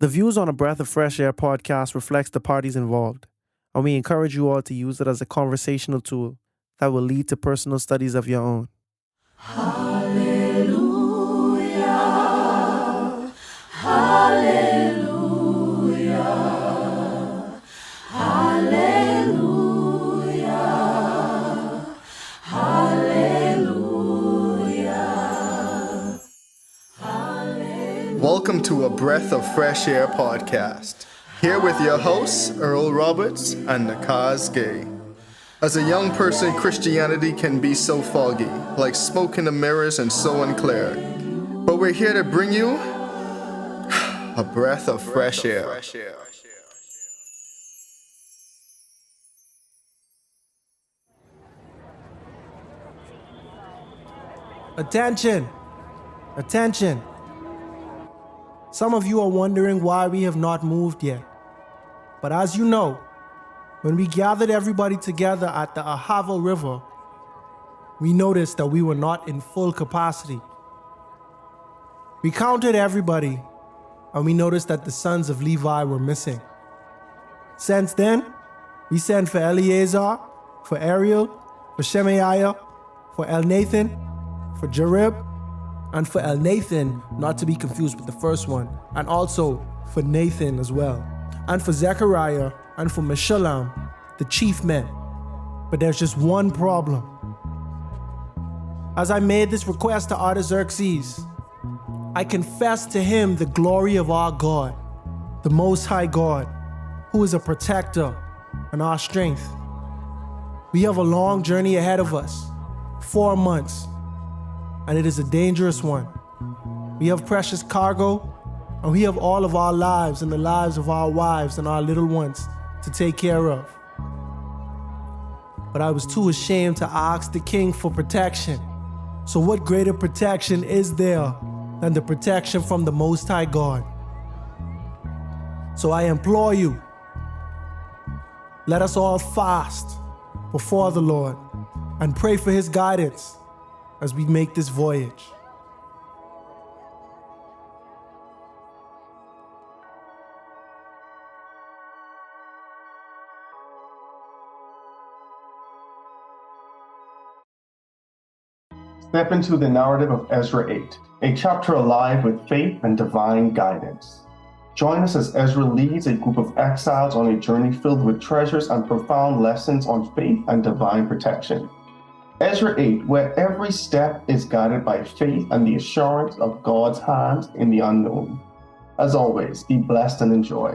The views on a Breath of Fresh Air podcast reflects the parties involved, and we encourage you all to use it as a conversational tool that will lead to personal studies of your own. Hallelujah, hallelujah, hallelujah, hallelujah, hallelujah. Welcome to a Breath of Fresh Air podcast. Here with your hosts, Earl Roberts and Nakhaz Gay. As a young person, Christianity can be so foggy, like smoke in the mirrors and so unclear. But we're here to bring you a breath of fresh air. Attention! Attention! Some of you are wondering why we have not moved yet. But as you know, when we gathered everybody together at the Ahava River, we noticed that we were not in full capacity. We counted everybody, and we noticed that the sons of Levi were missing. Since then, we sent for Eleazar, for Ariel, for Shemaiah, for Elnathan, for Jarib, and for Elnathan, not to be confused with the first one, and also for Nathan as well, and for Zechariah, and for Meshullam, the chief men. But there's just one problem. As I made this request to Artaxerxes, I confessed to him the glory of our God, the Most High God, who is a protector and our strength. We have a long journey ahead of us, 4 months, and it is a dangerous one. We have precious cargo, and we have all of our lives and the lives of our wives and our little ones to take care of. But I was too ashamed to ask the king for protection. So what greater protection is there than the protection from the Most High God? So I implore you, let us all fast before the Lord and pray for his guidance as we make this voyage. Step into the narrative of Ezra 8, a chapter alive with faith and divine guidance. Join us as Ezra leads a group of exiles on a journey filled with treasures and profound lessons on faith and divine protection. Ezra 8, where every step is guided by faith and the assurance of God's hand in the unknown. As always, be blessed and enjoy.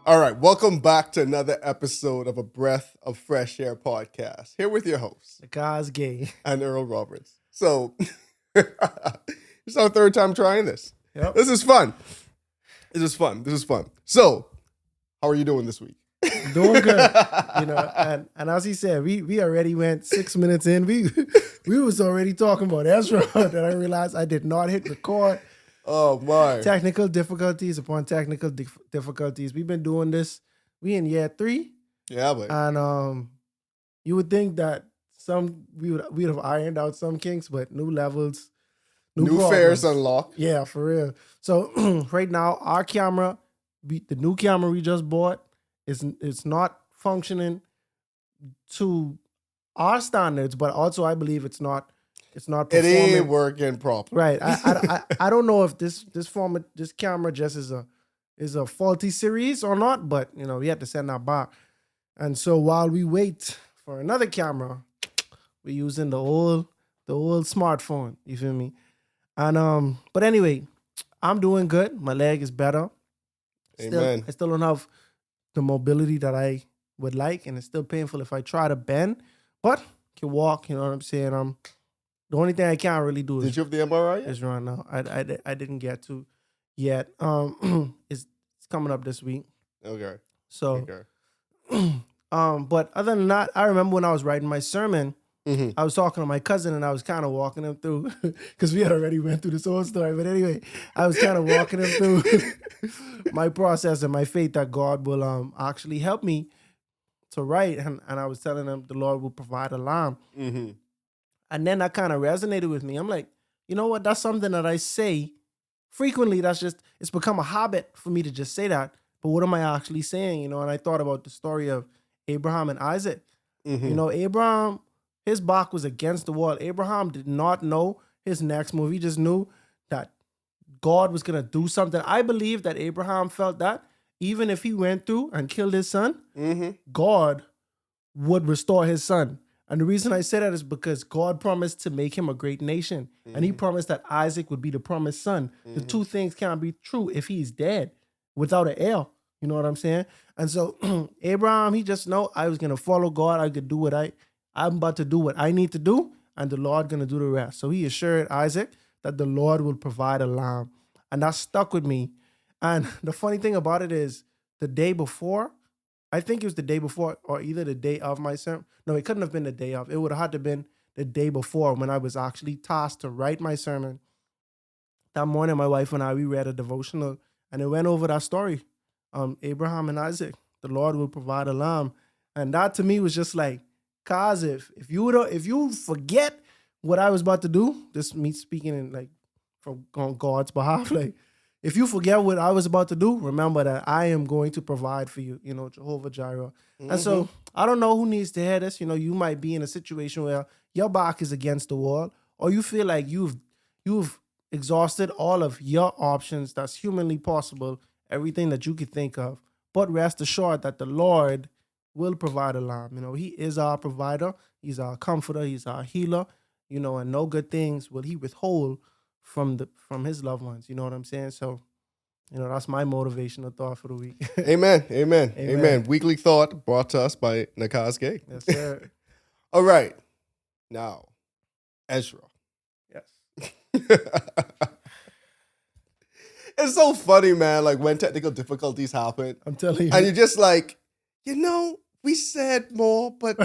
All right, welcome back to another episode of a Breath of Fresh Air podcast. Here with your hosts, Nakhaz Gay. and Earl Roberts. So, it's our third time trying this. Yep. This is fun. This is fun. So, how are you doing this week? Doing good. And as he said, we already went 6 minutes in. We was already talking about Ezra that I realized I did not hit record. Oh my. Technical difficulties upon technical difficulties. We've been doing this. We in year 3. Yeah, but And you would think that we'd have ironed out some kinks, but new levels, new fares unlocked. Yeah, for real. So right now, our camera, the new camera we just bought, it's not functioning to our standards, but also I believe it's not performing. It ain't working properly. Right. I don't know if this camera just is a faulty series or not, but we had to send that back. And so while we wait for another camera, we're using the old smartphone. You feel me? And but anyway, I'm doing good. My leg is better. Amen. I still don't have the mobility that I would like, and it's still painful if I try to bend, but I can walk. You know what I'm saying? The only thing I can't really do Did you have the MRI yet? is run now. I didn't get to yet. It's coming up this week. Okay. So, but other than that, I remember when I was writing my sermon, I was talking to my cousin and I was kind of walking him through, because we had already went through this whole story. But anyway, I was kind of walking him through my process and my faith that God will actually help me to write. And I was telling him the Lord will provide a lamb. Mm-hmm. And then that kind of resonated with me. I'm like, you know what? That's something that I say frequently. It's become a habit for me to just say that. But what am I actually saying? You know, and I thought about the story of Abraham and Isaac. You know, Abraham, his back was against the wall. Abraham did not know his next move. He just knew that God was going to do something. I believe that Abraham felt that even if he went through and killed his son, God would restore his son. And the reason I say that is because God promised to make him a great nation. And he promised that Isaac would be the promised son. The two things can't be true if he's dead without an heir. You know what I'm saying? And so Abraham, he just know I was going to follow God. I could do I'm about to do what I need to do, and the Lord going to do the rest. So he assured Isaac that the Lord will provide a lamb. And that stuck with me. And the funny thing about it is the day before, I think it was the day before or either the day of my sermon. No, it couldn't have been the day of. It would have had to have been the day before when I was actually tasked to write my sermon. That morning, my wife and I, we read a devotional and it went over that story. Abraham and Isaac, the Lord will provide a lamb. And that to me was just like, cause if you forget what I was about to do, this me speaking in like from God's behalf, like if you forget what I was about to do, remember that I am going to provide for you, you know, Jehovah Jireh. And so I don't know who needs to hear this. You know, you might be in a situation where your back is against the wall, or you feel like you've exhausted all of your options that's humanly possible, everything that you could think of. But rest assured that the Lord will provide a lamb. You know, he is our provider. He's our comforter. He's our healer. You know, and no good things will he withhold from his loved ones. You know what I'm saying? So, you know, that's my motivational thought for the week. Amen. Amen. Amen. Weekly thought brought to us by Nakhaz. Yes, sir. All right. Now, Ezra. Yes. It's so funny, man, like when technical difficulties happen. I'm telling you. And you're just like, you know, we said more, but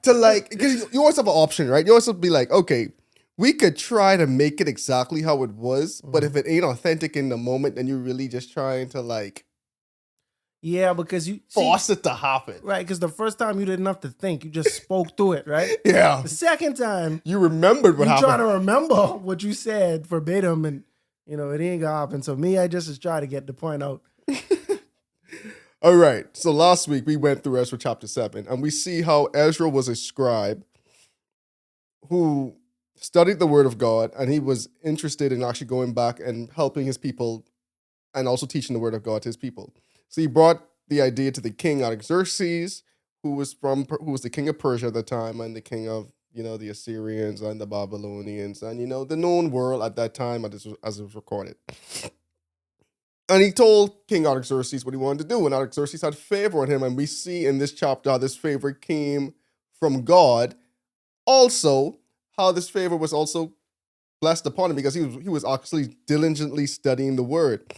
to like, because you always have an option, right? You always have to be like, okay, we could try to make it exactly how it was, but if it ain't authentic in the moment, then you're really just trying to like, yeah, because you force it to happen. Right, because the first time you didn't have to think, you just spoke through it, right? Yeah. The second time, You remembered what you happened. try to remember what you said verbatim, and you know it ain't gonna happen. So me, I just try to get the point out. All right. So last week we went through Ezra chapter 7, and we see how Ezra was a scribe who studied the word of God, and he was interested in actually going back and helping his people and also teaching the word of God to his people. So he brought the idea to the king Artaxerxes, who was the king of Persia at the time and the king of, you know, the Assyrians and the Babylonians and, you know, the known world at that time as it was recorded. And he told King Artaxerxes what he wanted to do, and Artaxerxes had favor on him, and we see in this chapter how this favor came from God. Also, how this favor was also blessed upon him because he was actually diligently studying the word.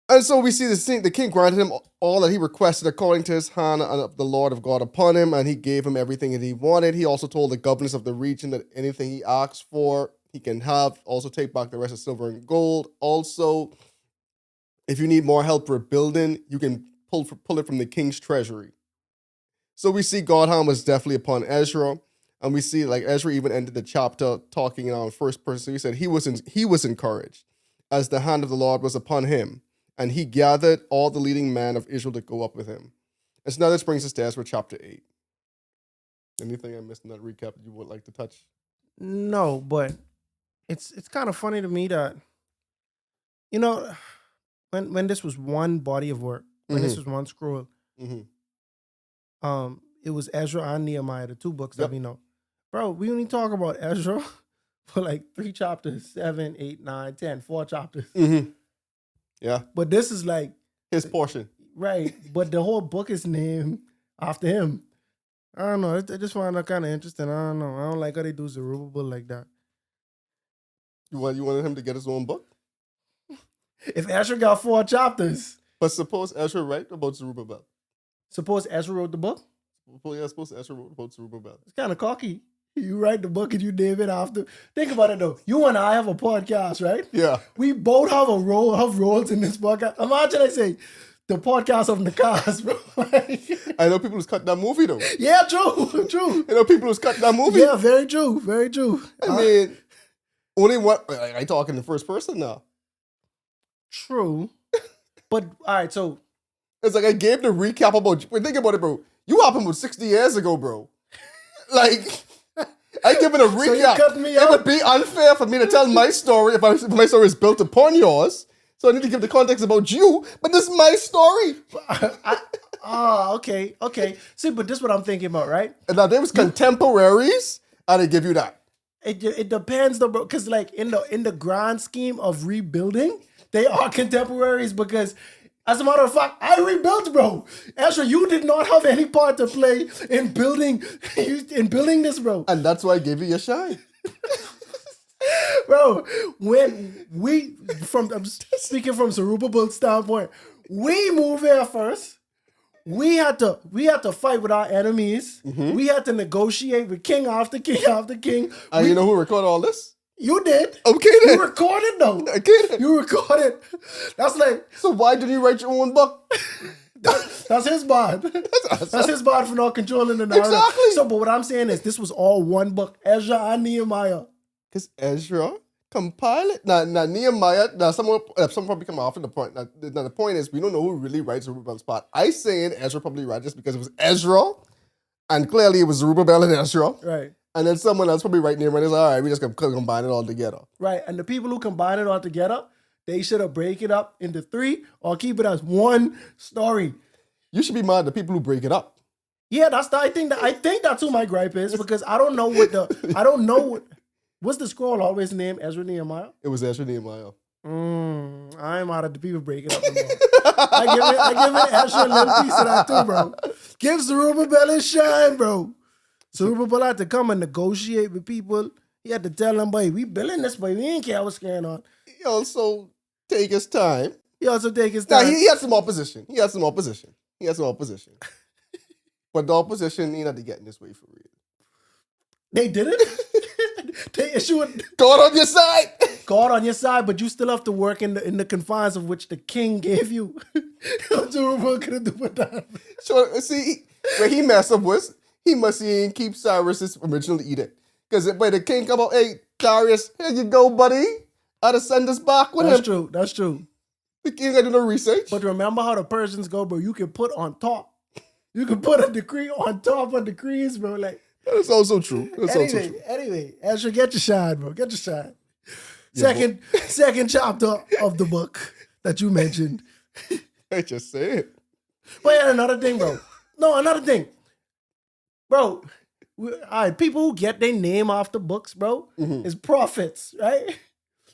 And so we see the king granted him all that he requested according to his hand and the Lord of God upon him, and he gave him everything that he wanted. He also told the governors of the region that anything he asked for, he can have. Also take back the rest of silver and gold. Also, if you need more help for building, you can pull it from the king's treasury. So we see God's hand was definitely upon Ezra. And we see like Ezra even ended the chapter talking in first person. So he said he was encouraged as the hand of the Lord was upon him. And he gathered all the leading men of Israel to go up with him. And so now this brings us to Ezra chapter 8. Anything I missed in that recap you would like to touch? No, but it's kind of funny to me that, you know, when this was one body of work, when this was one scroll, it was Ezra and Nehemiah, the two books that we know. Bro, we only talk about Ezra for like 3 chapters, 7, 8, 9, 10, 4 chapters. Yeah. But this is like his portion. Right. But the whole book is named after him. I don't know. I just find that kind of interesting. I don't know. I don't like how they do Zerubbabel like that. You wanted him to get his own book? If Ezra got 4 chapters. But suppose Ezra write about Zerubbabel. Suppose Ezra wrote the book? Well, yeah, suppose Ezra wrote about Zerubbabel. It's kind of cocky. You write the book and you name it after. Think about it though. You and I have a podcast, right? Yeah. We both have roles in this podcast. Imagine I say the podcast of Nakhaz, bro. I know people who's cut that movie though. Yeah, true. I know people who's cut that movie. Yeah, very true. Very true. I mean, Only one. I talking in first person now. True. But all right, so It's like I gave the recap about. Wait, think about it, bro. You happened about 60 years ago, bro. Like, I given a recap. So you cut me it off? would be unfair for me to tell my story if my story is built upon yours. So I need to give the context about you, but this is my story. Okay. See, but this is what I'm thinking about, right? And now there was contemporaries, and they give you that. It depends though, bro. Because like in the grand scheme of rebuilding, they are contemporaries. Because as a matter of fact, I rebuilt, bro. Ezra, you did not have any part to play in building this, bro. And that's why I gave you your shine. Bro, when I'm speaking from Zerubbabel's standpoint, we move here first. We had to fight with our enemies. Mm-hmm. We had to negotiate with king after king after king. And you know who recorded all this? You did. Okay then. You recorded though. Okay then. You recorded. That's like So why didn't you write your own book? that's his bond. That's his bond for not controlling the narrative. Exactly. So, but what I'm saying is, this was all one book, Ezra and Nehemiah. Because Ezra compiled it. Now Nehemiah, someone probably come off in the point. Now the point is, we don't know who really writes Zerubbabel's part. I saying Ezra probably wrote this because it was Ezra, and clearly it was Zerubbabel and Ezra. Right. And then someone else probably writing Nehemiah is all right, we just gonna combine it all together. Right. And the people who combine it all together, they should have break it up into 3 or keep it as one story. You should be mad at the people who break it up. Yeah, I think that's who my gripe is, because I don't know what's the scroll always named Ezra Nehemiah? It was Ezra Nehemiah. I'm out of the people break it up no more. I give it Ezra a little piece of that too, bro. Give Zerubbabel his shine, bro. Zerubbabel had to come and negotiate with people. He had to tell them, boy, we building this, boy. We ain't care what's going on. He also take his time. Now, He had some opposition. But the opposition, he not to get in this way for real. They did it. They issued God on your side. God on your side, but you still have to work in the confines of which the king gave you. Zerubbabel couldn't do with that. So see, where he messed up was he must ain't keep Cyrus's original edict. Because when the king come out, hey, Darius, here you go, buddy. I'd have send us back with him. That's true. The king had to do no research. But remember how the Persians go, bro. You can put on top. You can put a decree on top of decrees, bro. Like, that's also true. Anyway, Ezra, get your shine, bro. Get your shine. Second chapter of the book that you mentioned. I just said. But yeah, another thing, bro. Bro, all right, people who get their name off the books, bro, is prophets, right?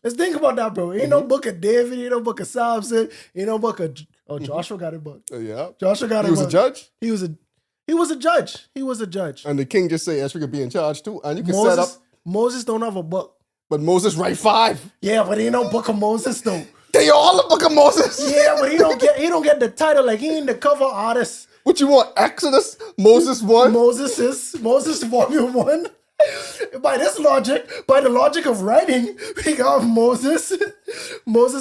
Let's think about that, bro. Ain't no book of David, ain't no book of Samson, ain't no book of Joshua got a book. Yeah. Joshua got a book. He was a judge? He was a judge. He was a judge. And the king just say Ezra could be in charge too. And you can set up. Moses don't have a book. But Moses write 5. Yeah, but ain't no book of Moses though. They all the book of Moses. Yeah, but he don't get the title. Like, he ain't the cover artist. What you want? Exodus? Moses 1? Moses volume 1. By the logic of writing, we got Moses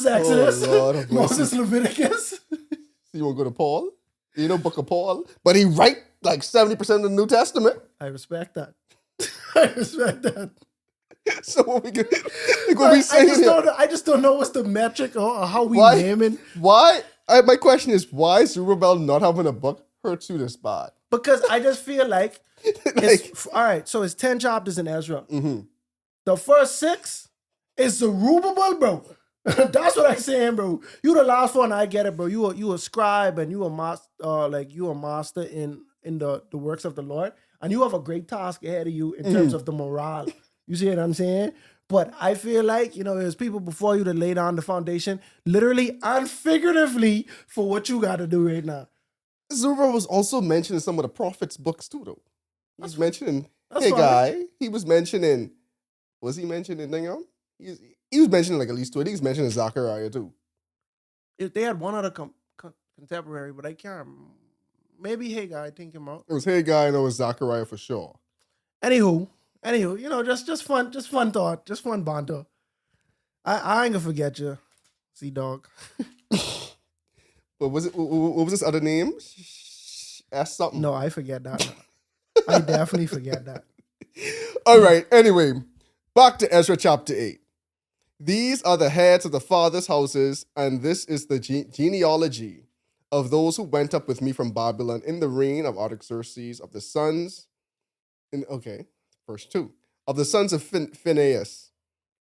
Exodus, Lord, Moses Leviticus. You want to go to Paul? You know book of Paul? But he write like 70% of the New Testament. I respect that. So what we going to be saying I just don't know what's the metric or how we name it. Why? My question is, why is Zerubbabel not having a book hurts you this bad? Because I just feel like, all right, so it's 10 chapters in Ezra. Mm-hmm. The first 6 is Zerubbabel, bro. That's what I'm saying, bro. You the last one, I get it, bro. You a scribe and you a master in the works of the Lord, and you have a great task ahead of you in terms of the morale. You see what I'm saying? But I feel like, there's people before you that lay down the foundation, literally and figuratively, for what you got to do right now. Zerubbabel was also mentioned in some of the prophets' books too, though. He was mentioning He was mentioning Ningham? He was mentioning like at least 2. I think he's mentioning Zachariah too. If they had one other contemporary, but I can't. Maybe Haggai, I think him out. It was Haggai and it was Zachariah for sure. Anywho, just fun thought, just fun banter. I ain't gonna forget you, Sea Dog. But what was this other name? S something. No, I forget that. I definitely forget that. All right. Anyway, back to Ezra chapter 8. These are the heads of the fathers' houses, and this is the genealogy of those who went up with me from Babylon in the reign of Artaxerxes of the sons. Verse 2. Of the sons of Phinehas,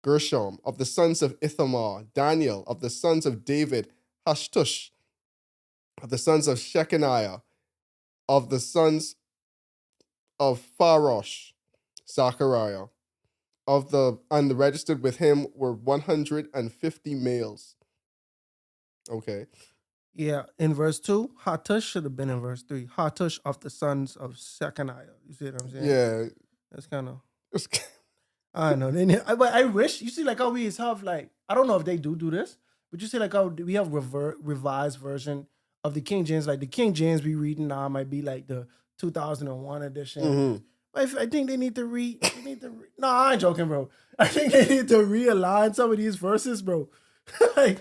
Gershom. Of the sons of Ithamar, Daniel. Of the sons of David, Hashtush. Of the sons of Shechaniah. Of the sons of Pharosh, Zachariah. And the registered with him were 150 males. Okay. Yeah, in verse 2, Hattush should have been in verse 3. Hattush of the sons of Shechaniah. You see what I'm saying? Yeah. That's kind of... I know. But I wish, you see like how we have like, I don't know if they do this, but you see like how we have revised version of the King James. Like the King James we reading now might be like the 2001 edition. Mm-hmm. I think they need to no, I ain't joking, bro. I think they need to realign some of these verses, bro. like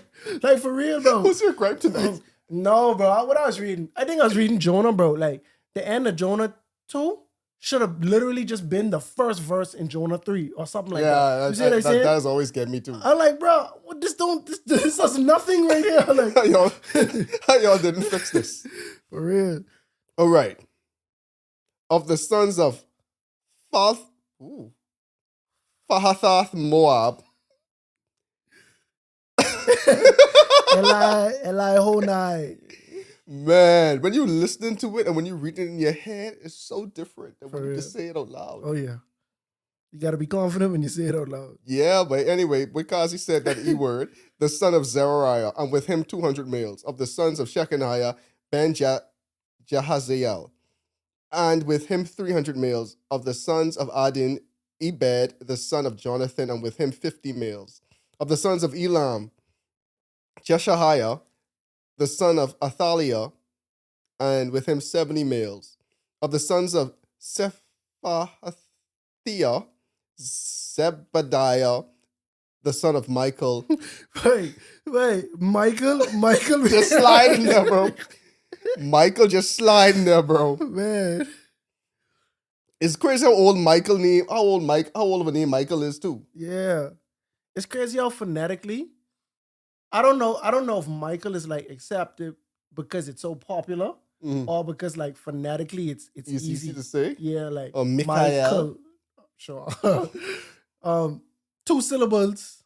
for real, bro. What's your gripe tonight? No, bro. What I was reading, I think I was reading Jonah, bro. Like the end of Jonah 2 should have literally just been the first verse in Jonah 3 or something like that. You see what I'm saying? That does always get me too. I'm like, bro, this does nothing right here. Like, how y'all didn't fix this? For real. All right. Of the sons of Fahathath Moab. Eli Honai. Man, when you listening to it and when you read it in your head, it's so different than when you real. just say it out loud. Oh, yeah. You got to be confident when you say it out loud. Yeah, but anyway, because he said that E word, the son of Zerariah, and with him 200 males. Of the sons of Shechaniah, Ben Jahaziel, and with him 300 males. Of the sons of Adin, Ebed, the son of Jonathan, and with him 50 males. Of the sons of Elam, Jeshahiah, the son of Athaliah, and with him 70 males. Of the sons of Sephathiah, Zebadiah, the son of Michael. Wait, Michael Just sliding there, bro. Michael just sliding there, bro. Man. It's crazy how old Michael name, how old of a name Michael is too. Yeah. It's crazy how phonetically. I don't know if Michael is like accepted because it's so popular or because like phonetically it's easy to say. Yeah, like Michael. Michael. Sure. 2 syllables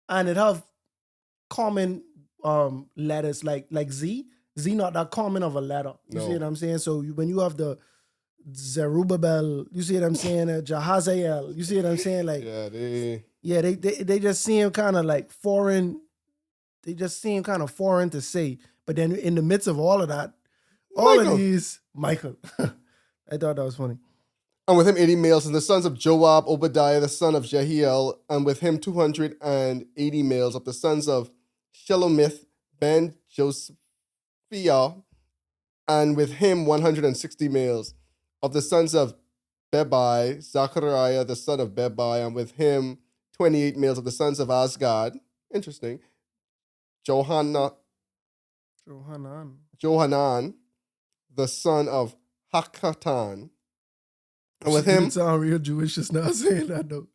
and it have common letters like Z not that common of a letter. You see what I'm saying? So when you have the Zerubbabel, you see what I'm saying? Jahaziel, you see what I'm saying? Like they just seem kind of like foreign. They just seem kind of foreign to say. But then in the midst of all of that, of these, Michael. I thought that was funny. And with him 80 males, and the sons of Joab, Obadiah, the son of Jehiel, and with him 280 males. Of the sons of Shelomith, Ben Josephiah, and with him 160 males. Of the sons of Bebai, Zachariah, the son of Bebai, and with him 28 males. Of the sons of Asgad, interesting, Johanan, the son of Hakatan, and with him... It sound real Jewish just now saying that though.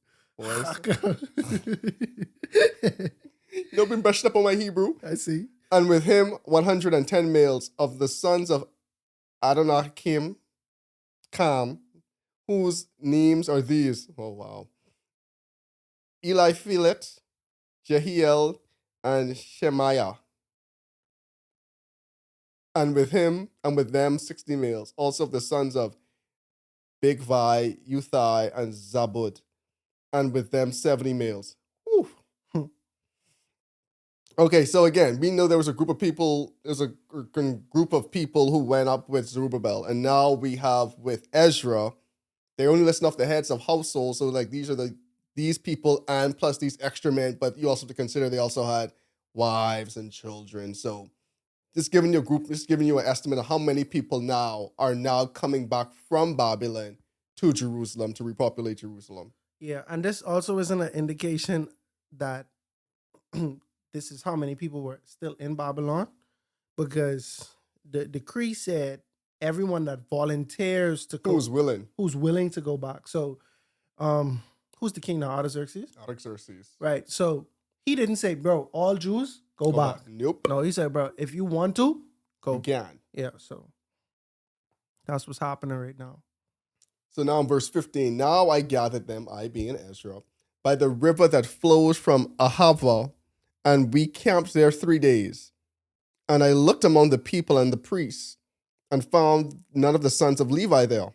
You've been brushed up on my Hebrew. I see. And with him 110 males. Of the sons of Adonachim, Cam, whose names are these. Oh, wow. Eliphelet, Jehiel, and Shemaiah. And with him, and with them 60 males. Also of the sons of Bigvai, Uthai, and Zabud. And with them 70 males. Whew. Okay, so again, we know there was a group of people, there's a group of people who went up with Zerubbabel. And now we have with Ezra, they only listen off the heads of households. So like these people and plus these extra men, but you also have to consider they also had wives and children. So just giving you an estimate of how many people now are coming back from Babylon to Jerusalem to repopulate Jerusalem. Yeah, and this also isn't an indication that this is how many people were still in Babylon, because the decree said everyone that volunteers to go, who's willing to go back. So who's the king now? Artaxerxes? Artaxerxes. Right. So he didn't say, bro, all Jews, go back. Nope. No, he said, bro, if you want to, go. You can. Yeah, so that's what's happening right now. So now in verse 15, now I gathered them, I being Ezra, by the river that flows from Ahava, and we camped there 3 days. And I looked among the people and the priests, and found none of the sons of Levi there.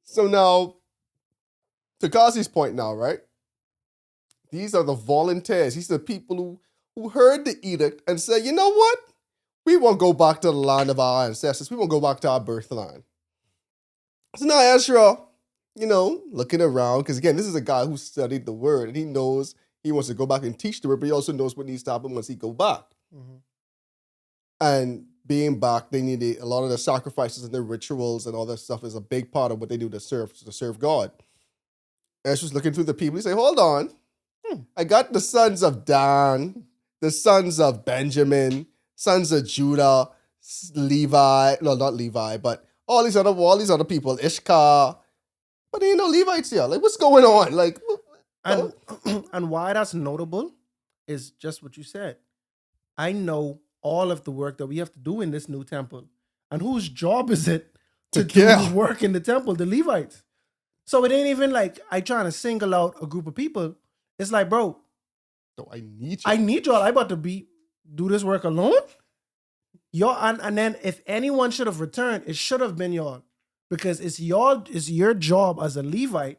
So now, to Ghazi's point now, right? These are the volunteers. These are the people who heard the edict and said, you know what? We won't go back to the land of our ancestors. We won't go back to our birthland. So now Ezra, looking around, because again, this is a guy who studied the word, and he knows he wants to go back and teach the word, but he also knows what needs to happen once he go back. Mm-hmm. And being back, they need a lot of the sacrifices and the rituals and all that stuff is a big part of what they do to serve God. Ezra's looking through the people. He say, hold on. I got the sons of Dan, the sons of Benjamin, sons of Judah, Levi, no, not Levi, but all these other people, Ishkar, but there ain't no Levites here. Like, what's going on? Like, and why that's notable is just what you said. I know all of the work that we have to do in this new temple, and whose job is it to do work in the temple? The Levites. So it ain't even like I trying to single out a group of people. It's like, bro, no, I need you. I need y'all. I about to do this work alone. Y'all, and then if anyone should have returned, it should have been y'all, because it's your job as a Levite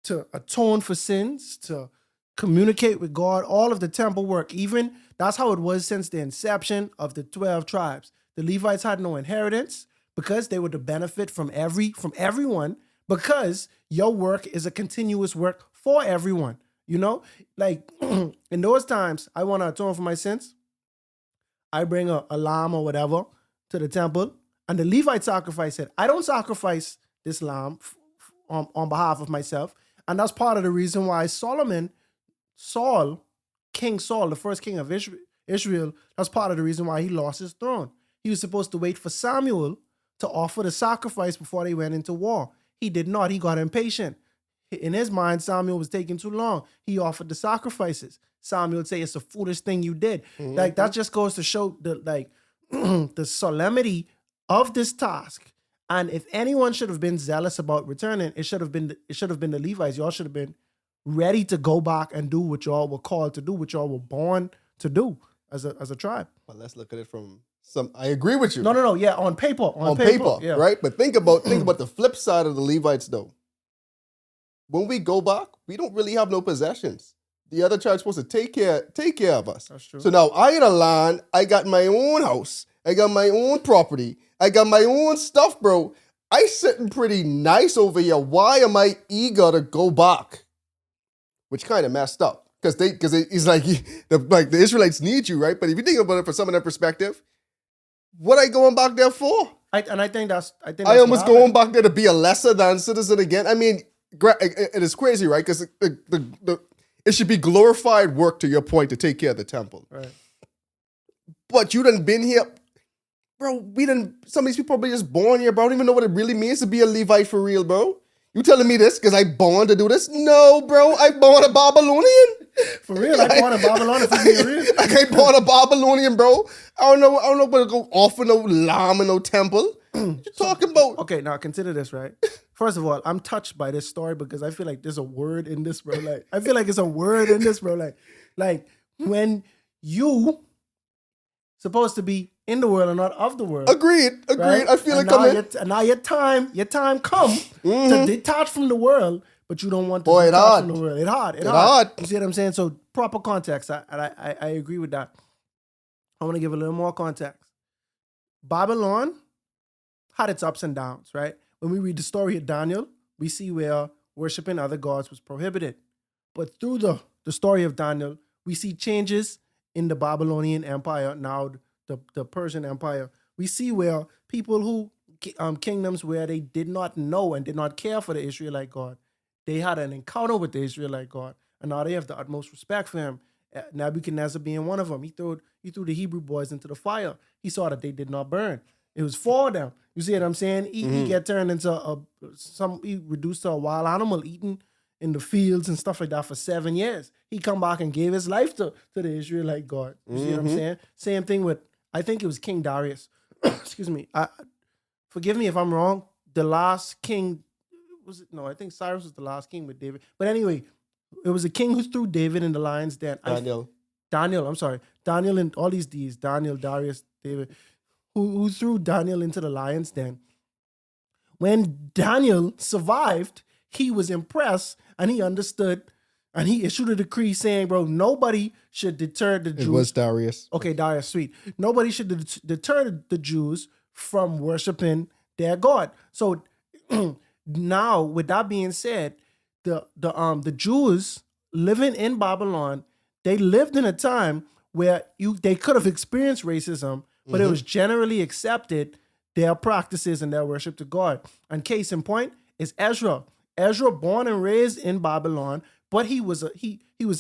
to atone for sins, to communicate with God, all of the temple work. Even that's how it was since the inception of the 12 tribes. The Levites had no inheritance because they were to benefit from everyone, because your work is a continuous work for everyone. Like in those times, I want to atone for my sins. I bring a lamb or whatever to the temple, and the Levite sacrifice it. I don't sacrifice this lamb on behalf of myself. And that's part of the reason why King Saul, the first king of Israel, that's part of the reason why he lost his throne. He was supposed to wait for Samuel to offer the sacrifice before they went into war. He did not. He got impatient. In his mind, Samuel was taking too long. He offered the sacrifices. Samuel would say, it's a foolish thing you did. Mm-hmm. Like, that just goes to show the solemnity of this task. And if anyone should have been zealous about returning, it should have been the Levites. Y'all should have been ready to go back and do what y'all were called to do, what y'all were born to do as a tribe. But let's look at it from I agree with you. No. Yeah, on paper. On paper, yeah. Right? But think about the flip side of the Levites, though. When we go back, we don't really have no possessions. The other tribe's supposed to take care of us. That's true. So now I in a land, I got my own house, I got my own property, I got my own stuff, bro. I sitting pretty nice over here. Why am I eager to go back? Which kind of messed up, because it's like the Israelites need you, right? But if you think about it from some of their perspective, what I going back there for? I think that's I almost going back there to be a lesser than citizen again. I mean, it is crazy, right? Because it should be glorified work, to your point, to take care of the temple. Right. But you done been here, bro. Some of these people probably just born here, bro. I don't even know what it really means to be a Levite for real, bro. You telling me this because I born to do this? No, bro. I born a Babylonian. For real, I born a Babylonian. I born a Babylonian, bro. I don't know where to go offer no lamb in no temple. What you talking about? Okay, now consider this, right? First of all, I'm touched by this story because I feel like there's a word in this, bro. Like, I feel like it's a word in this, bro. Like when you supposed to be in the world and not of the world. Agreed. Right? I feel and now your time come to detach from the world, but you don't want to detach from the world. It hard. You see what I'm saying? So proper context. I agree with that. I want to give a little more context. Babylon had its ups and downs, right? When we read the story of Daniel, we see where worshiping other gods was prohibited. But through the story of Daniel, we see changes in the Babylonian Empire, now the Persian Empire. We see where people who, kingdoms where they did not know and did not care for the Israelite God, they had an encounter with the Israelite God, and now they have the utmost respect for him. Nebuchadnezzar being one of them. He threw the Hebrew boys into the fire. He saw that they did not burn. It was 4 of them. You see what I'm saying? He get turned into he reduced to a wild animal eating in the fields and stuff like that for 7 years. He come back and gave his life to the Israelite God. You see what I'm saying? Same thing with, I think it was King Darius. Excuse me. Forgive me if I'm wrong. The last king, I think Cyrus was the last king with David. But anyway, it was a king who threw David in the lion's den. Daniel, I'm sorry. Daniel and all these D's, Daniel, Darius, David, who threw Daniel into the lion's den. When Daniel survived, he was impressed and he understood and he issued a decree saying, bro, nobody should deter the Jews. It was Darius. Okay, Darius, sweet. Nobody should deter the Jews from worshiping their God. So now, with that being said, the Jews living in Babylon, they lived in a time where they could have experienced racism, but it was generally accepted their practices and their worship to God. And case in point is Ezra. Ezra, born and raised in Babylon, but he was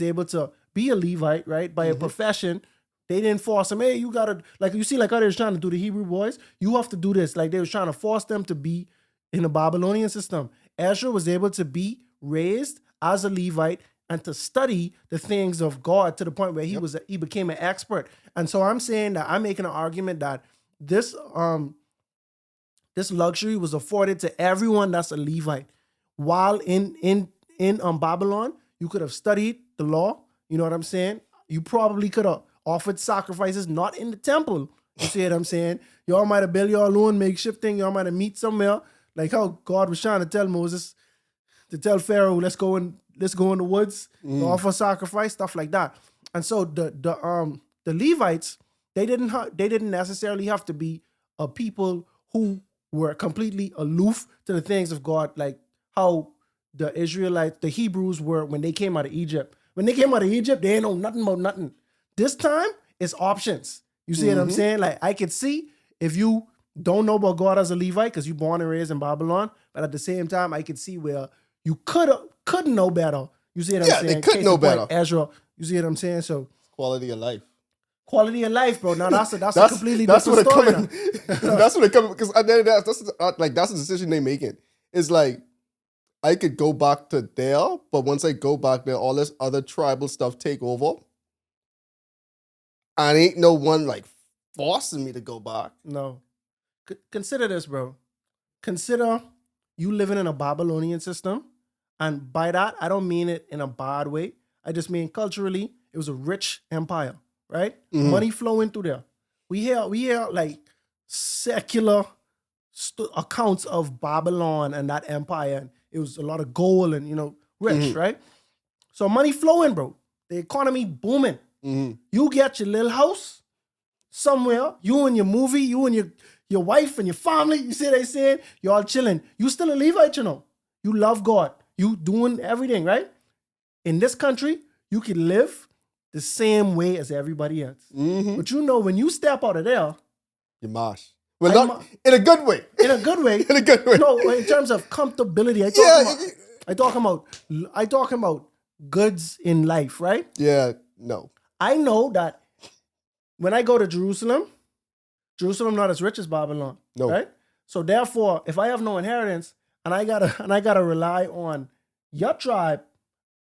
able to be a Levite, right, by a profession. They didn't force him. Hey, you gotta, like you see, like how they was trying to do the Hebrew boys. You have to do this. Like they was trying to force them to be in the Babylonian system. Ezra was able to be raised as a Levite and to study the things of God to the point where he became an expert. And so I'm saying that I'm making an argument that this luxury was afforded to everyone that's a Levite. While in Babylon, you could have studied the law. You know what I'm saying? You probably could have offered sacrifices not in the temple. You see what I'm saying? Y'all might have built your own makeshift thing. Y'all might have meet somewhere. Like how God was trying to tell Moses, to tell Pharaoh, let's go in the woods, to offer sacrifice, stuff like that. And so the Levites, they didn't necessarily have to be a people who were completely aloof to the things of God, like how the Israelites, the Hebrews were when they came out of Egypt. When they came out of Egypt, they ain't know nothing about nothing. This time, it's options. You see what I'm saying? Like, I could see if you don't know about God as a Levite because you're born and raised in Babylon, but at the same time, I could see where you could know better. You see what I'm saying? They could know better. Ezra, you see what I'm saying? So quality of life. Quality of life, bro. Now that's a completely different story. That's what it comes because that's the decision they making. It's like I could go back to there, but once I go back there, all this other tribal stuff take over. And ain't no one like forcing me to go back. No. Consider this, bro. Consider you living in a Babylonian system. And by that, I don't mean it in a bad way. I just mean culturally, it was a rich empire, right? Money flowing through there. We hear like secular accounts of Babylon and that empire. And it was a lot of gold and, rich, right? So money flowing, bro. The economy booming. You get your little house somewhere, you and your movie, you and your wife and your family, you see what they saying? You're all chilling. You still a Levite, You love God. You doing everything, right? In this country, you can live the same way as everybody else. But when you step out of there, you're mosh. Well, not in a good way. In a good way. In a good way. No, in terms of comfortability. I talking about goods in life, right? Yeah, no. I know that when I go to Jerusalem not as rich as Babylon, right? So therefore, if I have no inheritance and I gotta rely on your tribe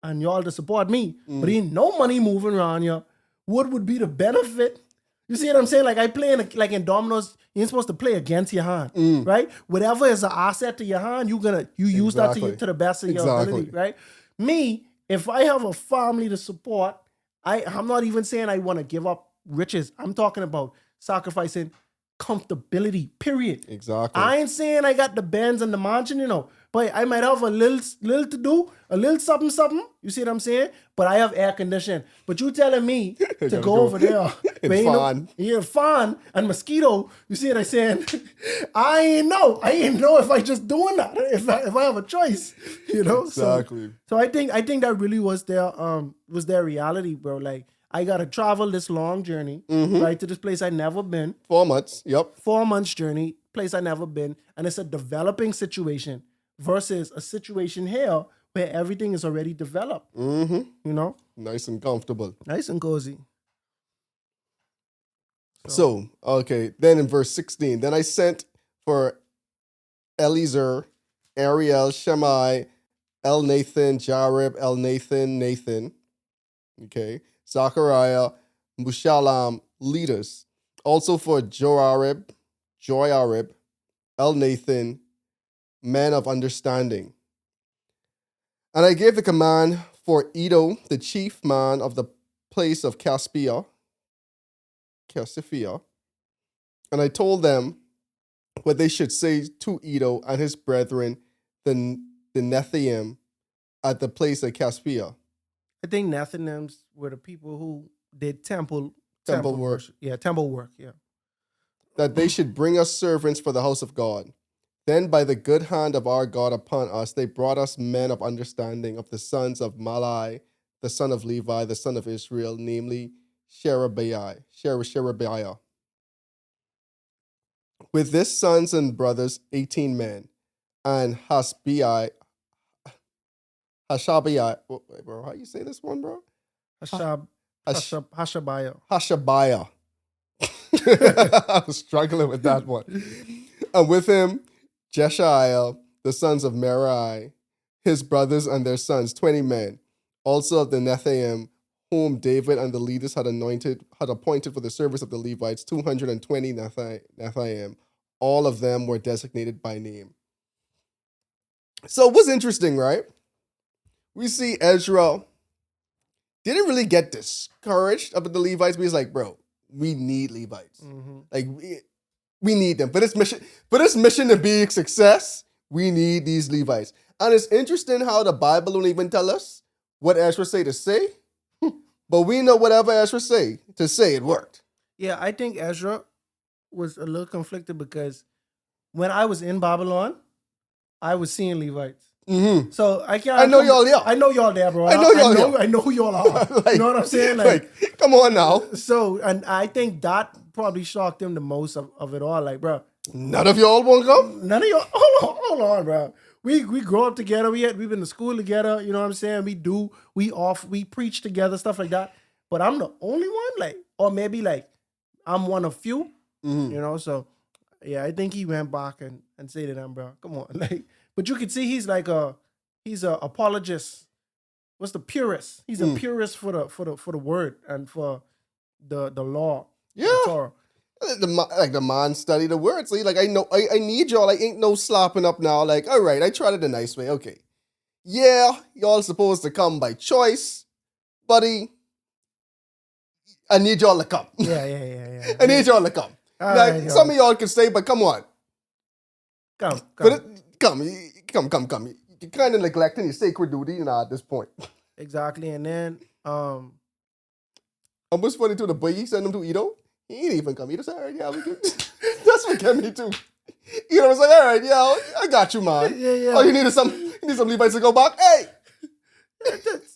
and y'all to support me, but ain't no money moving around here, what would be the benefit? You see what I'm saying? Like I play in dominoes, you ain't supposed to play against your hand, right? Whatever is an asset to your hand, you use that to the best of your ability, right? Me, if I have a family to support, I'm not even saying I want to give up riches. I'm talking about sacrificing comfortability, period. Exactly. I ain't saying I got the Benz and the mansion, but I might have a little to do, a little something. You see what I'm saying? But I have air conditioning. But you telling me to go over there. Fan and mosquito. You see what I'm saying? I ain't know if I just doing that. If I have a choice, Exactly. So I think that really was their reality, bro. Like I gotta travel this long journey, right, to this place I never been. 4 months. Yep. 4 months journey, place I never been, and it's a developing situation versus a situation here where everything is already developed. Nice and comfortable. Nice and cozy. So, okay. Then in verse 16, then I sent for Eliezer, Ariel, Shammai, Elnathan, Jarib, Nathan, okay, Zachariah, Mushallam, leaders. Also for Joarib, Elnathan, men of understanding. And I gave the command for Edo, the chief man of the place of Cassiphia, and I told them what they should say to Edo and his brethren, the Nethaim, at the place of Cassiphia. I think Nathanims were the people who did temple Temple work. worship. Yeah, temple work. Yeah. That they should bring us servants for the house of God. Then by the good hand of our God upon us, they brought us men of understanding of the sons of Malai, the son of Levi, the son of Israel, namely Sherebiah. With this sons and brothers, 18 men, and Hashabiah. Wait, bro, how you say this one, bro? Hashabiah. Hashabiah. I was struggling with that one. And with him, Jeshiel, the sons of Merari, his brothers and their sons, 20 men, also of the Nethaim, whom David and the leaders had appointed for the service of the Levites, 220 Nethaim. All of them were designated by name. So it was interesting, right? We see Ezra didn't really get discouraged about the Levites, but he's like, bro, we need Levites. Mm-hmm. Like, we need them. For this mission to be a success, we need these Levites. And it's interesting how the Bible don't even tell us what Ezra say to say, but we know whatever Ezra say to say, it worked. Yeah, I think Ezra was a little conflicted because when I was in Babylon, I was seeing Levites. Mm-hmm. So I know y'all there. I know y'all there, bro. I know y'all there. I know who y'all are. Like, you know what I'm saying? Like, come on now. So, and I think that probably shocked him the most of it all. Like, bro, None of y'all won't come? none of y'all. Hold on, bro. We grow up together. We've been to school together. You know what I'm saying? We preach together, stuff like that. But I'm the only one, like, or maybe like I'm one of few. Mm-hmm. You know, so yeah, I think he went back and say to them, bro, come on, like. But you can see he's a apologist. What's the purist? He's a purist for the word and for the law. Yeah. The Torah. The man study the word. So he's like, I need y'all. I ain't no slopping up now. Like, all right, I tried it a nice way. Okay. Yeah, y'all supposed to come by choice, buddy. I need y'all to come. Yeah. I need y'all to come. All Like, right, some of y'all can stay, but come on. Come. Come. You're kind of neglecting your sacred duty, at this point. Exactly. And then, And what's funny too, the boy he sent him to Edo, he ain't even come. He just said, all right, yeah, we can. That's what get me too. Edo was like, all right, yeah, I got you, man. Yeah. Oh, you need some Levites to go back? Hey!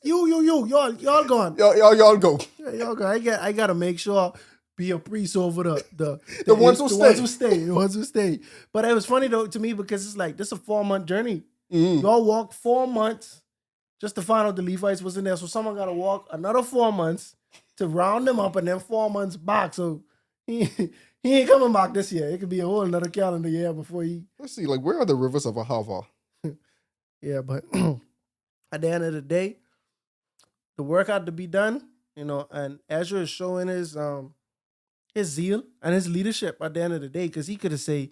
y'all gone. Y'all go. Yeah, y'all gone. I gotta make sure be a priest over the ones who stay. The ones who stay. But it was funny though to me because it's like this is a 4-month journey. Mm-hmm. Y'all walked 4 months just to find out the Levites was in there. So someone gotta walk another 4 months to round them up and then 4 months back. So he ain't coming back this year. It could be a whole another calendar year before he. Let's see, like, where are the rivers of Ahava? Yeah, but at the end of the day, the work had to be done, and Ezra is showing his zeal and his leadership at the end of the day, because he could have said,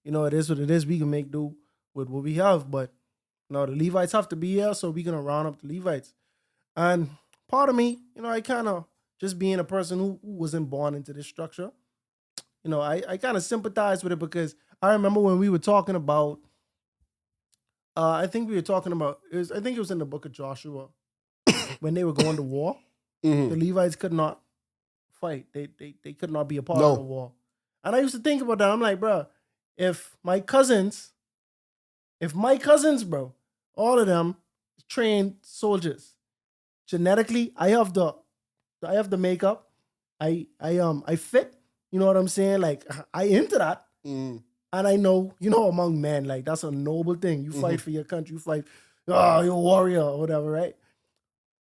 it is what it is, we can make do with what we have, but the Levites have to be here, so we're going to round up the Levites. And part of me, I kind of, just being a person who wasn't born into this structure, I kind of sympathize with it, because I remember when we were talking about, I think it was in the book of Joshua, when they were going to war, Mm-hmm. the Levites could not fight. They could not be a part of the war. And I used to think about that. I'm like, bro, if my cousins, bro, all of them trained soldiers, genetically, I have the makeup. I fit. You know what I'm saying? Like, I into that. Mm. And I know, among men, like, that's a noble thing. You fight for your country. You fight, you're a warrior or whatever, right?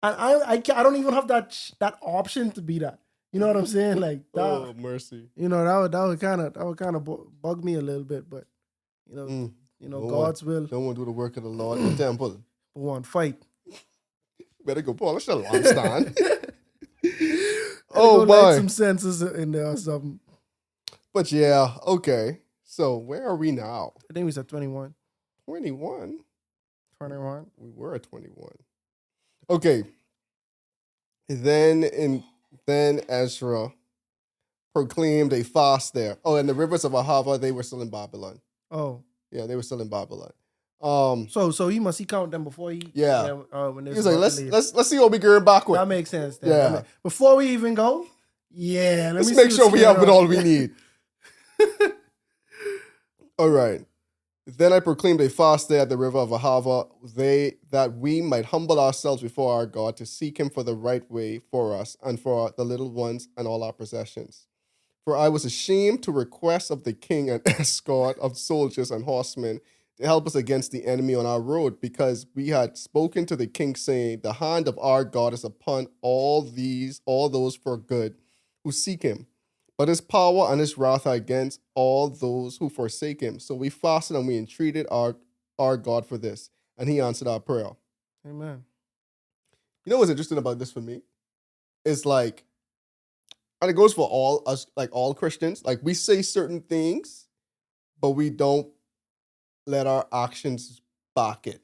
And I don't even have that option to be that. You know what I'm saying? Like that. Oh, mercy. You know, that would kind of bug me a little bit, but you know, God's will. Don't want to do the work of the Lord in the temple. For one, fight. Better go polish the lampstand. Oh, boy. light some senses in there or something. But yeah, okay. So where are we now? I think we said 21. 21? 21. We were at 21. Okay. Then Ezra proclaimed a fast there. Oh, and the rivers of Ahava, they were still in Babylon. Oh. Yeah, they were still in Babylon. So he count them before he when he was like, let's see what we going back with. That makes sense. Then. Yeah. Before we even go, let's make sure we have with all we need. All right. Then I proclaimed a fast there at the river of Ahava, that we might humble ourselves before our God to seek him for the right way for us and for the little ones and all our possessions. For I was ashamed to request of the king an escort of soldiers and horsemen to help us against the enemy on our road, because we had spoken to the king, saying, the hand of our God is upon all those for good who seek him. But his power and his wrath are against all those who forsake him. So we fasted and we entreated our God for this, and he answered our prayer. Amen. You know what's interesting about this for me? It's like, and it goes for all us, like all Christians, like we say certain things, but we don't let our actions back it.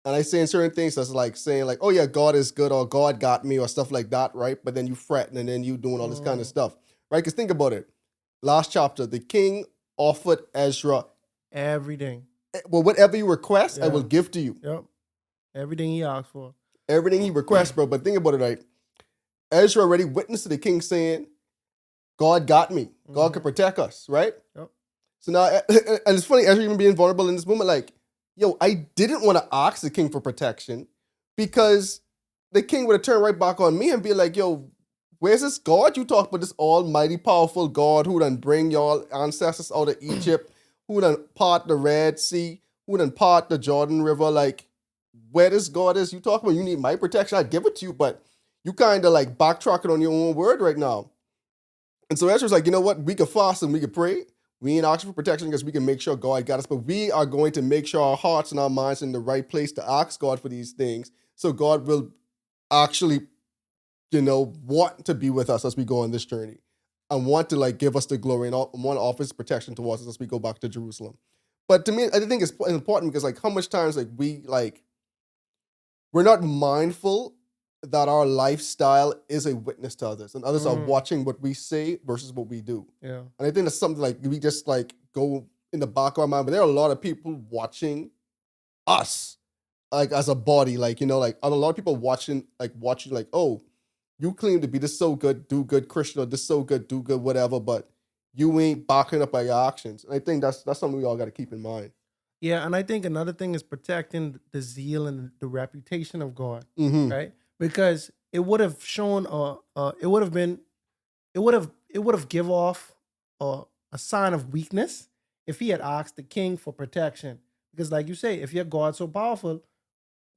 And I say in certain things that's like saying like, oh yeah, God is good, or God got me, or stuff like that, right? But then you fretting and then you doing all this kind of stuff. Right? Because think about it. Last chapter, the king offered Ezra everything. Well, whatever you request, I will give to you. Yep. Everything he asked for. Everything he requests, bro. But think about it, right? Ezra already witnessed to the king saying, God got me. God can protect us, right? Yep. So now, and it's funny, Ezra even being vulnerable in this moment, like, yo, I didn't want to ask the king for protection because the king would have turned right back on me and be like, yo, where's this God? You talk about this almighty, powerful God who done bring y'all ancestors out of Egypt, who done part the Red Sea, who done part the Jordan River. Like, where this God is, you talk about you need my protection, I'd give it to you, but you kind of like backtracking on your own word right now. And so Ezra's like, you know what? We could fast and we could pray. We ain't asking for protection because we can make sure God got us, but we are going to make sure our hearts and our minds are in the right place to ask God for these things. So God will actually, want to be with us as we go on this journey and want to like give us the glory and want to offer his protection towards us as we go back to Jerusalem. But to me, I think it's important because like how much times like we're not mindful that our lifestyle is a witness to others and others are watching what we say versus what we do. Yeah. And I think that's something like we just like go in the back of our mind, but there are a lot of people watching us like as a body, like, like a lot of people watching like, oh, you claim to be this so good, do good Christian, or this so good, do good, whatever, but you ain't backing up by your actions. And I think that's something we all got to keep in mind. Yeah, and I think another thing is protecting the zeal and the reputation of God, right? Because it would have shown, it would have give off a sign of weakness if he had asked the king for protection. Because, like you say, if your God's so powerful,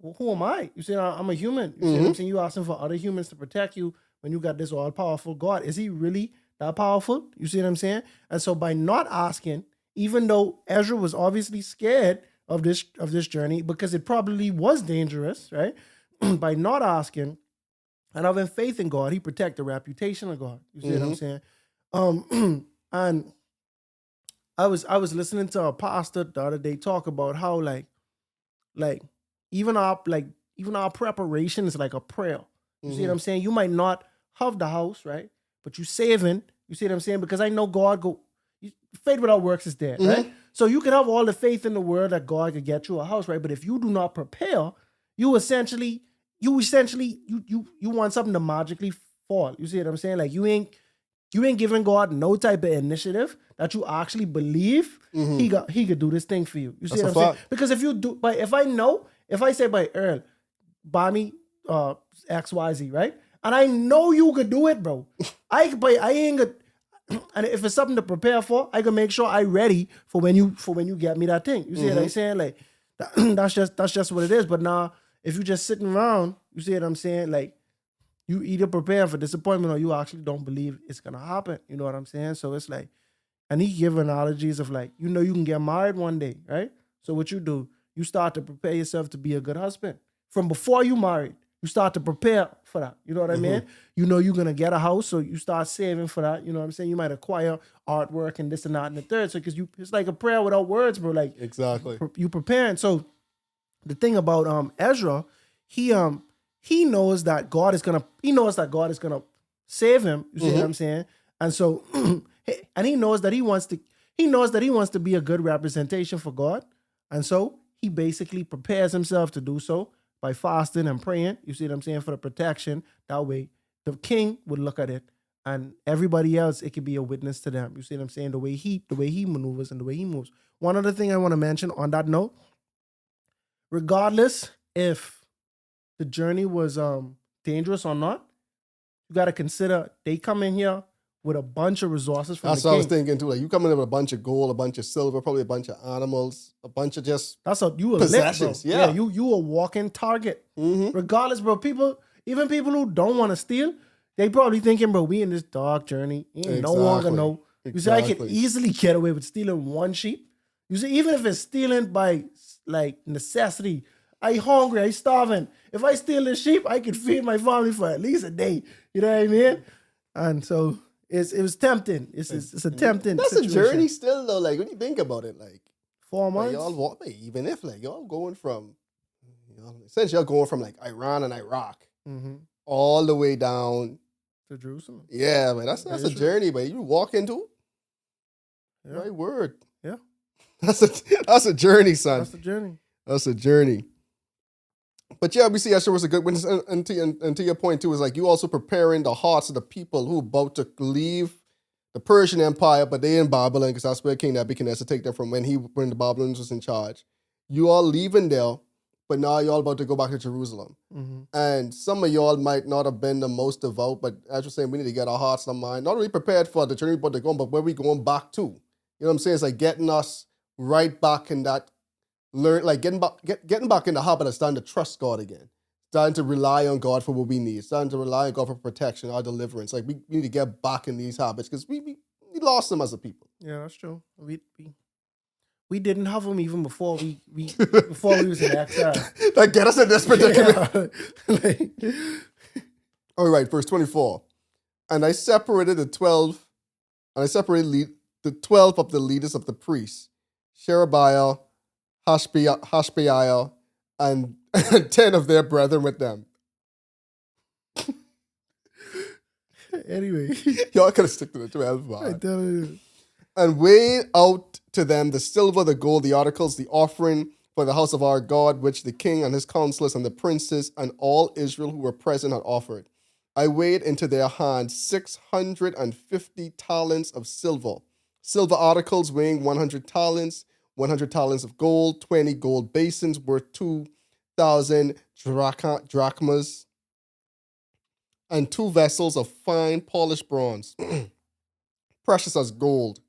well, who am I? You say, I'm a human. You see what I'm saying? You asking for other humans to protect you when you got this all-powerful God. Is he really that powerful? You see what I'm saying? And so by not asking, even though Ezra was obviously scared of this journey because it probably was dangerous, right? By not asking and having faith in God, he protected the reputation of God. You see what I'm saying? And I was listening to a pastor the other day talk about how like even our preparation is like a prayer. You see what I'm saying? You might not have the house, right? But you saving. You see what I'm saying? Because I know God faith without works is dead, right? So you can have all the faith in the world that God could get you a house, right? But if you do not prepare, you essentially want something to magically fall. You see what I'm saying? Like you ain't giving God no type of initiative that you actually believe he could do this thing for you. You see what I'm saying? Because if you do, but if I say by Earl, buy me XYZ, right? And I know you could do it, bro. I ain't gonna. And if it's something to prepare for, I can make sure I ready for when you get me that thing. You see what I'm saying? Like that's just what it is. But now, if you just sitting around, you see what I'm saying? Like you either prepare for disappointment or you actually don't believe it's gonna happen. You know what I'm saying? So it's like, and he give analogies of like, you can get married one day, right? So what you do, you start to prepare yourself to be a good husband. From before you married, you start to prepare for that. You know what I mean? You know you're gonna get a house, so you start saving for that. You know what I'm saying? You might acquire artwork and this and that and the third. So because it's like a prayer without words, bro. Like Exactly. you preparing. So the thing about Ezra, he knows that God is gonna save him. You see what I'm saying? And so and he knows that he wants to be a good representation for God. And so he basically prepares himself to do so by fasting and praying. You see what I'm saying? For the protection. That way the king would look at it and everybody else, it could be a witness to them. You see what I'm saying? The way he maneuvers and the way he moves. One other thing I want to mention on that note, regardless if the journey was dangerous or not, you got to consider they come in here with a bunch of resources from That's the what I king. was thinking too. Like you coming in with a bunch of gold, a bunch of silver, probably a bunch of animals, a bunch of just That's how you were possessions. lit, bro. Yeah. You a walking target. Regardless, bro. Even people who don't want to steal, they probably thinking, bro, we in this dark journey. Ain't no one gonna know. You see, I could Exactly. easily get away with stealing one sheep. You see, even if it's stealing by like necessity, I hungry, I starving. If I steal this sheep, I could feed my family for at least a day. You know what I mean? And so it was tempting. It's a tempting. That's situation. a journey still though. Like when you think about it, like 4 months. y'all walk, even if like y'all going from, essentially y'all going from like Iran and Iraq all the way down to Jerusalem. Yeah, man, that's a journey, but you walk into Yeah. right word. Yeah. That's a journey, son. That's the journey. That's a journey. But yeah, we see Esther was a good witness. And to your point too, is like you also preparing the hearts of the people who about to leave the Persian Empire, but they in Babylon, because that's where King Nebuchadnezzar take them from when the Babylonians was in charge. You all leaving there, but now y'all about to go back to Jerusalem. And some of y'all might not have been the most devout, but as you're saying, we need to get our hearts and our mind not only prepared for the journey, but where we going back to. You know what I'm saying? It's like getting us right back in that getting back in the habit of starting to trust God again, starting to rely on God for what we need, starting to rely on God for protection, our deliverance. Like we need to get back in these habits because we lost them as a people. Yeah, that's true. We didn't have them even before we was in exile. Like get us in this predicament. Yeah. All right, verse 24. And I separated the 12 of the leaders of the priests, Sherebiah, Hashbeiah, and 10 of their brethren with them. Anyway. Y'all could have stuck to the 12, man. I tell you. And weighed out to them the silver, the gold, the articles, the offering for the house of our God, which the king and his counselors and the princes and all Israel who were present had offered. I weighed into their hands 650 talents of silver articles weighing 100 talents, 100 talents of gold, 20 gold basins worth 2,000 drachmas, and 2 vessels of fine polished bronze, precious as gold.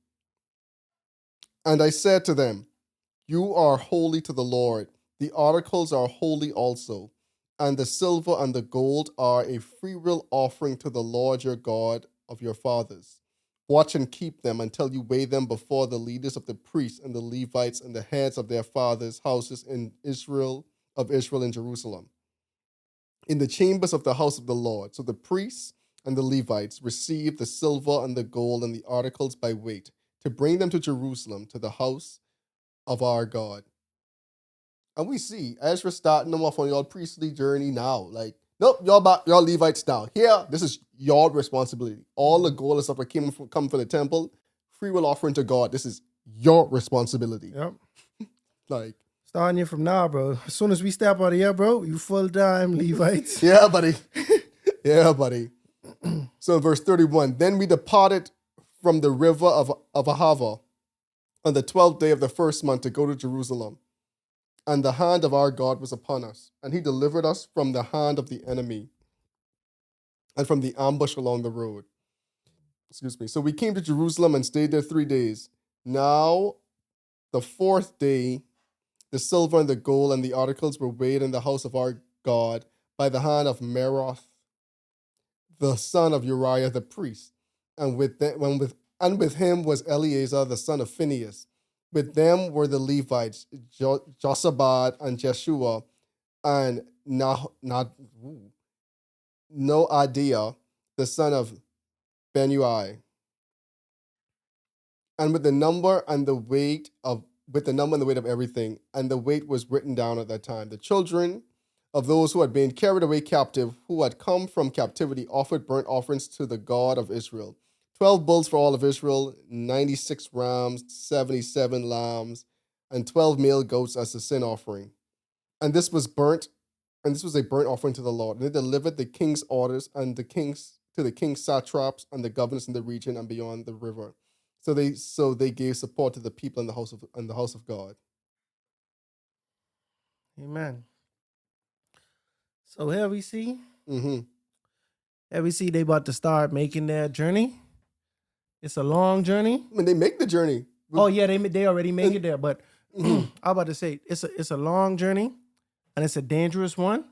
And I said to them, you are holy to the Lord. The articles are holy also, and the silver and the gold are a freewill offering to the Lord your God of your fathers. Watch and keep them until you weigh them before the leaders of the priests and the Levites and the heads of their fathers' houses in Israel in Jerusalem, in the chambers of the house of the Lord. So the priests and the Levites received the silver and the gold and the articles by weight to bring them to Jerusalem, to the house of our God. And we see Ezra starting them off on your priestly journey now. Like, nope, y'all Levites now. Here, this is your responsibility. All the gold and stuff that come from the temple, free will offering to God. This is your responsibility. Yep. Like, starting you from now, bro. As soon as we step out of here, bro, you full-time Levites. yeah, buddy. Yeah, buddy. So verse 31, then we departed from the river of Ahava on the 12th day of the first month to go to Jerusalem. And the hand of our God was upon us, and he delivered us from the hand of the enemy and from the ambush along the road. Excuse me. So we came to Jerusalem and stayed there 3 days. Now, the 4th day, the silver and the gold and the articles were weighed in the house of our God by the hand of Meroth, the son of Uriah the priest, and with him was Eleazar the son of Phinehas. With them were the Levites, Josabad and Jeshua, and Noadiah the son of Benui. And with the number and the weight of everything, and the weight was written down at that time. The children of those who had been carried away captive, who had come from captivity, offered burnt offerings to the God of Israel. 12 bulls for all of Israel, 96 rams, 77 lambs, and 12 male goats as a sin offering. And this was a burnt offering to the Lord. And they delivered the king's orders to the king's satraps and the governors in the region and beyond the river. So they gave support to the people in the house of God. Amen. So here we see. Mm-hmm. Here we see they about to start making their journey. It's a long journey. I mean, they make the journey. Oh yeah, they already make it there. But I'm about to say it's a long journey, and it's a dangerous one.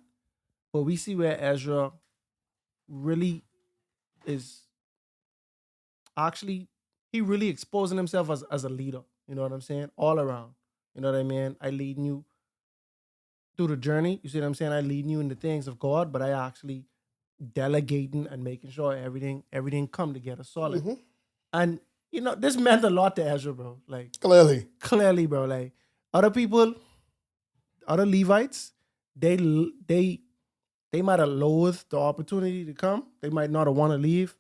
But we see where Ezra really is actually, he really exposing himself as a leader. You know what I'm saying? All around. You know what I mean? I leading you through the journey. You see what I'm saying? I leading you in the things of God, but I actually delegating and making sure everything come together solid. Mm-hmm. And you know, this meant a lot to Ezra, bro. Like clearly, bro. Like other people, other Levites, they might have loathed the opportunity to come. They might not have want to leave.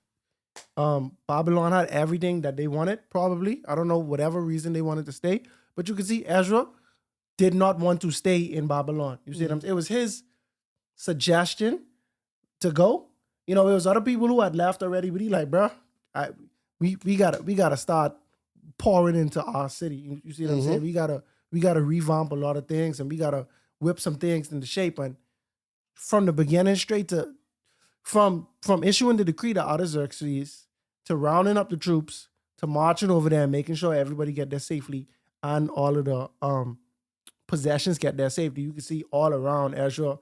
Babylon had everything that they wanted, probably. I don't know, whatever reason they wanted to stay. But you can see Ezra did not want to stay in Babylon. You see what I'm saying? It was his suggestion to go. You know, it was other people who had left already, but he like, bro, we gotta start pouring into our city. You see what I'm saying? We gotta revamp a lot of things, and we gotta whip some things into shape. And from the beginning, straight to from issuing the decree to Artaxerxes, to rounding up the troops, to marching over there and making sure everybody get there safely, and all of the possessions get there safely. You can see all around Ezra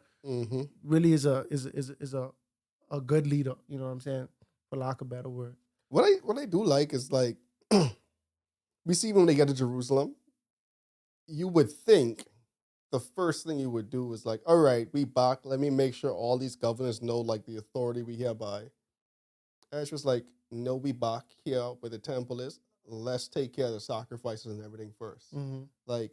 really is a good leader. You know what I'm saying? For lack of a better word. What I do like is, like, we see when they get to Jerusalem, you would think the first thing you would do is like, all right, we back. Let me make sure all these governors know, like, the authority we hereby. Ezra's like, no, we back here where the temple is. Let's take care of the sacrifices and everything first. Like,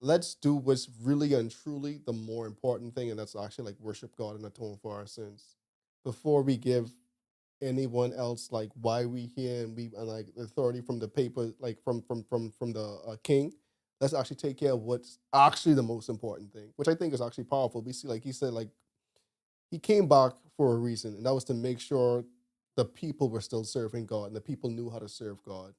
let's do what's really and truly the more important thing, and that's actually like worship God and atone for our sins before we give anyone else like why we here and like authority from the paper, like from the king. Let's actually take care of what's actually the most important thing, which I think is actually powerful. We see, like he said, like he came back for a reason, and that was to make sure the people were still serving God and the people knew how to serve God.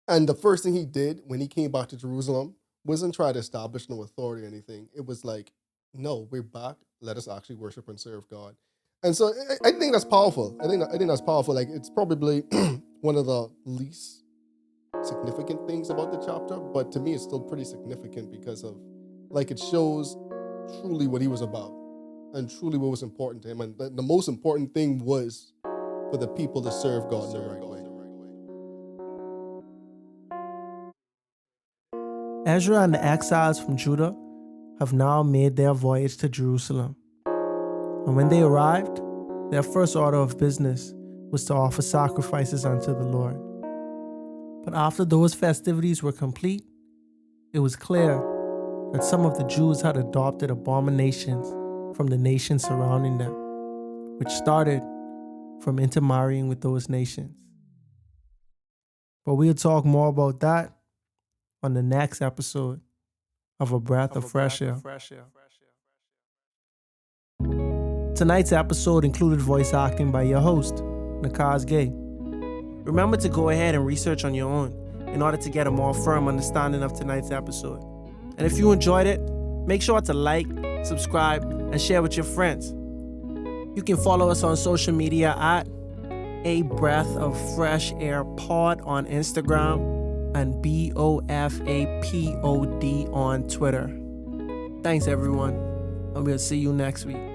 And the first thing he did when he came back to Jerusalem wasn't try to establish no authority or anything. It was like, no, we're back. Let us actually worship and serve God. And so I think that's powerful. I think that's powerful. Like, it's probably one of the least significant things about the chapter, but to me it's still pretty significant because of, like, it shows truly what he was about and truly what was important to him. And the most important thing was for the people to serve God in the right way. Ezra and the exiles from Judah have now made their voyage to Jerusalem. And when they arrived, their first order of business was to offer sacrifices unto the Lord. But after those festivities were complete, it was clear that some of the Jews had adopted abominations from the nations surrounding them, which started from intermarrying with those nations. But we'll talk more about that on the next episode of A Breath of Fresh Air. Tonight's episode included voice acting by your host, Nakhaz. Remember to go ahead and research on your own in order to get a more firm understanding of tonight's episode. And if you enjoyed it, make sure to like, subscribe, and share with your friends. You can follow us on social media at A Breath of Fresh Air Pod on Instagram and BOFAPOD on Twitter. Thanks, everyone, and we'll see you next week.